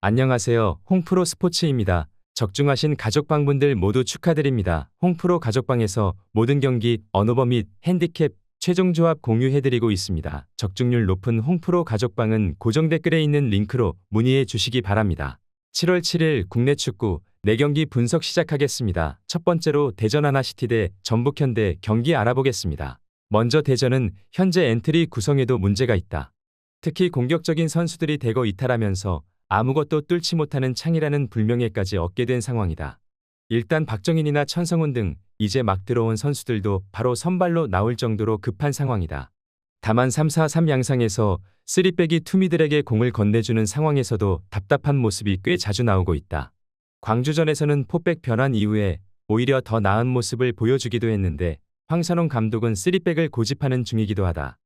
안녕하세요. 홍프로 스포츠입니다. 적중하신 가족방분들 모두 축하드립니다. 홍프로 가족방에서 모든 경기, 언오버 및 핸디캡, 최종 조합 공유해드리고 있습니다. 적중률 높은 홍프로 가족방은 고정 댓글에 있는 링크로 문의해 주시기 바랍니다. 7월 7일 국내 축구 4경기 분석 시작하겠습니다. 첫 번째로 대전 하나시티 대 전북 현대 경기 알아보겠습니다. 먼저 대전은 현재 엔트리 구성에도 문제가 있다. 특히 공격적인 선수들이 대거 이탈하면서 아무것도 뚫지 못하는 창이라는 불명예까지 얻게 된 상황이다. 일단 박정인이나 천성훈 등 이제 막 들어온 선수들도 바로 선발로 나올 정도로 급한 상황이다. 다만 3-4-3 양상에서 3백이 투미들에게 공을 건네주는 상황에서도 답답한 모습이 꽤 자주 나오고 있다. 광주전에서는 포백 변환 이후에 오히려 더 나은 모습을 보여주기도 했는데 황선홍 감독은 3백을 고집하는 중이기도 하다.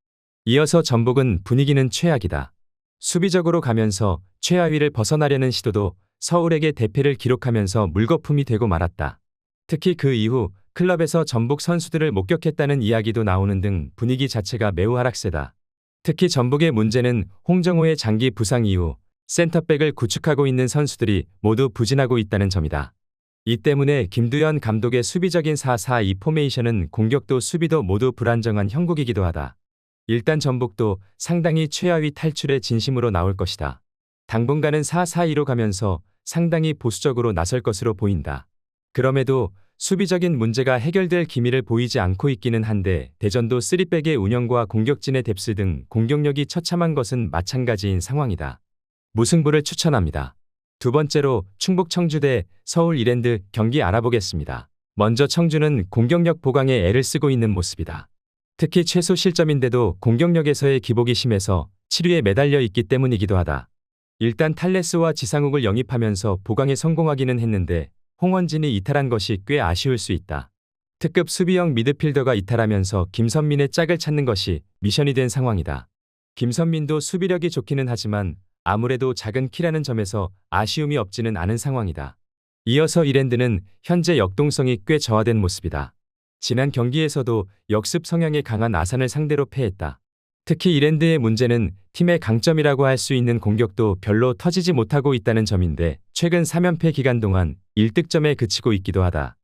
이어서 전북은 분위기는 최악이다. 수비적으로 가면서 최하위를 벗어나려는 시도도 서울에게 대패를 기록하면서 물거품이 되고 말았다. 특히 그 이후 클럽에서 전북 선수들을 목격했다는 이야기도 나오는 등 분위기 자체가 매우 하락세다. 특히 전북의 문제는 홍정호의 장기 부상 이후 센터백을 구축하고 있는 선수들이 모두 부진하고 있다는 점이다. 이 때문에 김두현 감독의 수비적인 4-4-2 포메이션은 공격도 수비도 모두 불안정한 형국이기도 하다. 일단 전북도 상당히 최하위 탈출의 진심으로 나올 것이다. 당분간은 4-4-2로 가면서 상당히 보수적으로 나설 것으로 보인다. 그럼에도 수비적인 문제가 해결될 기미를 보이지 않고 있기는 한데 대전도 3백의 운영과 공격진의 뎁스 등 공격력이 처참한 것은 마찬가지인 상황이다. 무승부를 추천합니다. 두 번째로 충북 청주 대 서울 이랜드 경기 알아보겠습니다. 먼저 청주는 공격력 보강에 애를 쓰고 있는 모습이다. 특히 최소 실점인데도 공격력에서의 기복이 심해서 7위에 매달려 있기 때문이기도 하다. 일단 탈레스와 지상욱을 영입하면서 보강에 성공하기는 했는데 홍원진이 이탈한 것이 꽤 아쉬울 수 있다. 특급 수비형 미드필더가 이탈하면서 김선민의 짝을 찾는 것이 미션이 된 상황이다. 김선민도 수비력이 좋기는 하지만 아무래도 작은 키라는 점에서 아쉬움이 없지는 않은 상황이다. 이어서 이랜드는 현재 역동성이 꽤 저하된 모습이다. 지난 경기에서도 역습 성향이 강한 아산을 상대로 패했다. 특히 이랜드의 문제는 팀의 강점이라고 할 수 있는 공격도 별로 터지지 못하고 있다는 점인데 최근 3연패 기간 동안 1득점에 그치고 있기도 하다.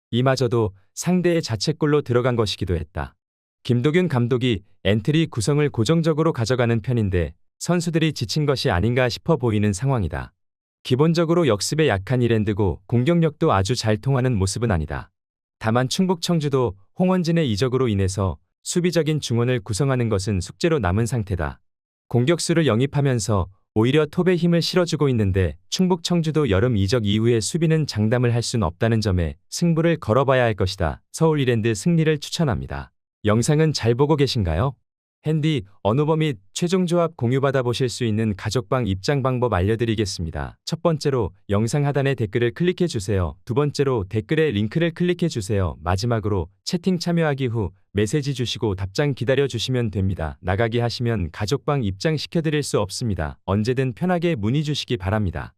이마저도 상대의 자책골로 들어간 것이기도 했다. 김도균 감독이 엔트리 구성을 고정적으로 가져가는 편인데 선수들이 지친 것이 아닌가 싶어 보이는 상황이다. 기본적으로 역습에 약한 이랜드고 공격력도 아주 잘 통하는 모습은 아니다. 다만 충북 청주도 홍원진의 이적으로 인해서 수비적인 중원을 구성하는 것은 숙제로 남은 상태다. 공격수를 영입하면서 오히려 톱에 힘을 실어주고 있는데 충북 청주도 여름 이적 이후에 수비는 장담을 할 순 없다는 점에 승부를 걸어봐야 할 것이다. 서울 이랜드 승리를 추천합니다. 영상은 잘 보고 계신가요? 핸디, 언오버 및 최종 조합 공유받아 보실 수 있는 가족방 입장 방법 알려드리겠습니다. 첫 번째로 영상 하단에 댓글을 클릭해 주세요. 두 번째로 댓글에 링크를 클릭해 주세요. 마지막으로 채팅 참여하기 후 메시지 주시고 답장 기다려 주시면 됩니다. 나가기 하시면 가족방 입장 시켜드릴 수 없습니다. 언제든 편하게 문의 주시기 바랍니다.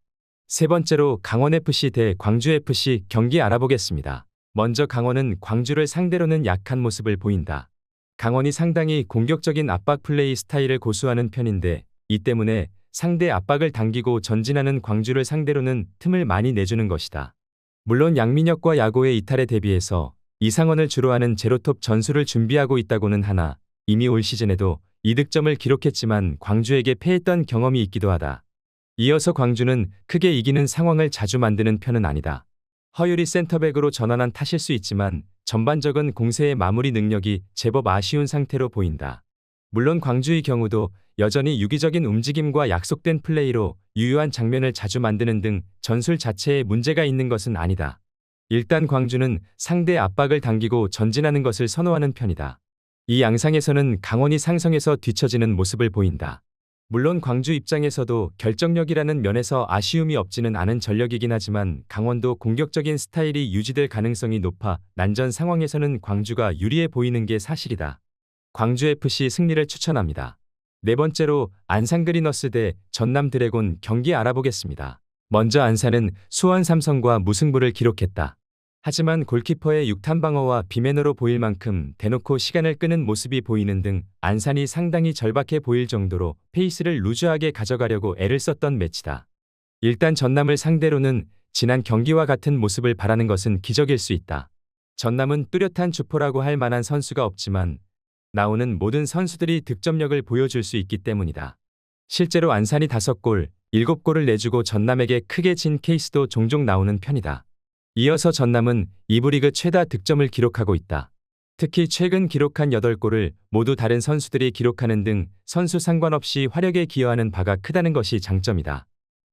세 번째로 강원FC 대 광주FC 경기 알아보겠습니다. 먼저 강원은 광주를 상대로는 약한 모습을 보인다. 강원이 상당히 공격적인 압박 플레이 스타일을 고수하는 편인데 이 때문에 상대 압박을 당기고 전진하는 광주를 상대로는 틈을 많이 내주는 것이다. 물론 양민혁과 야고의 이탈에 대비해서 이상원을 주로 하는 제로톱 전술을 준비하고 있다고는 하나 이미 올 시즌에도 2득점을 기록했지만 광주에게 패했던 경험이 있기도 하다. 이어서 광주는 크게 이기는 상황을 자주 만드는 편은 아니다. 허율이 센터백으로 전환한 탓일 수 있지만 전반적인 공세의 마무리 능력이 제법 아쉬운 상태로 보인다. 물론 광주의 경우도 여전히 유기적인 움직임과 약속된 플레이로 유효한 장면을 자주 만드는 등 전술 자체에 문제가 있는 것은 아니다. 일단 광주는 상대 압박을 당기고 전진하는 것을 선호하는 편이다. 이 양상에서는 강원이 상성에서 뒤처지는 모습을 보인다. 물론 광주 입장에서도 결정력이라는 면에서 아쉬움이 없지는 않은 전력이긴 하지만 강원도 공격적인 스타일이 유지될 가능성이 높아 난전 상황에서는 광주가 유리해 보이는 게 사실이다. 광주FC 승리를 추천합니다. 네 번째로 안산 그리너스 대 전남 드래곤 경기 알아보겠습니다. 먼저 안산은 수원 삼성과 무승부를 기록했다. 하지만 골키퍼의 육탄 방어와 비매너로 보일 만큼 대놓고 시간을 끄는 모습이 보이는 등 안산이 상당히 절박해 보일 정도로 페이스를 루즈하게 가져가려고 애를 썼던 매치다. 일단 전남을 상대로는 지난 경기와 같은 모습을 바라는 것은 기적일 수 있다. 전남은 뚜렷한 주포라고 할 만한 선수가 없지만 나오는 모든 선수들이 득점력을 보여줄 수 있기 때문이다. 실제로 안산이 5골, 7골을 내주고 전남에게 크게 진 케이스도 종종 나오는 편이다. 이어서 전남은 2부 리그 최다 득점을 기록하고 있다. 특히 최근 기록한 8골을 모두 다른 선수들이 기록하는 등 선수 상관없이 화력에 기여하는 바가 크다는 것이 장점이다.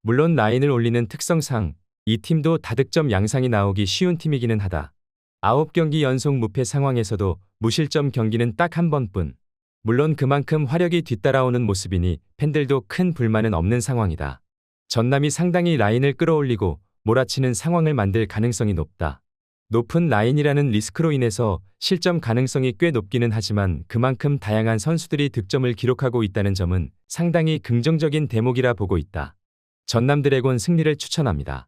물론 라인을 올리는 특성상 이 팀도 다득점 양상이 나오기 쉬운 팀이기는 하다. 9경기 연속 무패 상황에서도 무실점 경기는 딱 한 번뿐. 물론 그만큼 화력이 뒤따라오는 모습이니 팬들도 큰 불만은 없는 상황이다. 전남이 상당히 라인을 끌어올리고 몰아치는 상황을 만들 가능성이 높다. 높은 라인이라는 리스크로 인해서 실점 가능성이 꽤 높기는 하지만 그만큼 다양한 선수들이 득점을 기록하고 있다는 점은 상당히 긍정적인 대목이라 보고 있다. 전남 드래곤 승리를 추천합니다.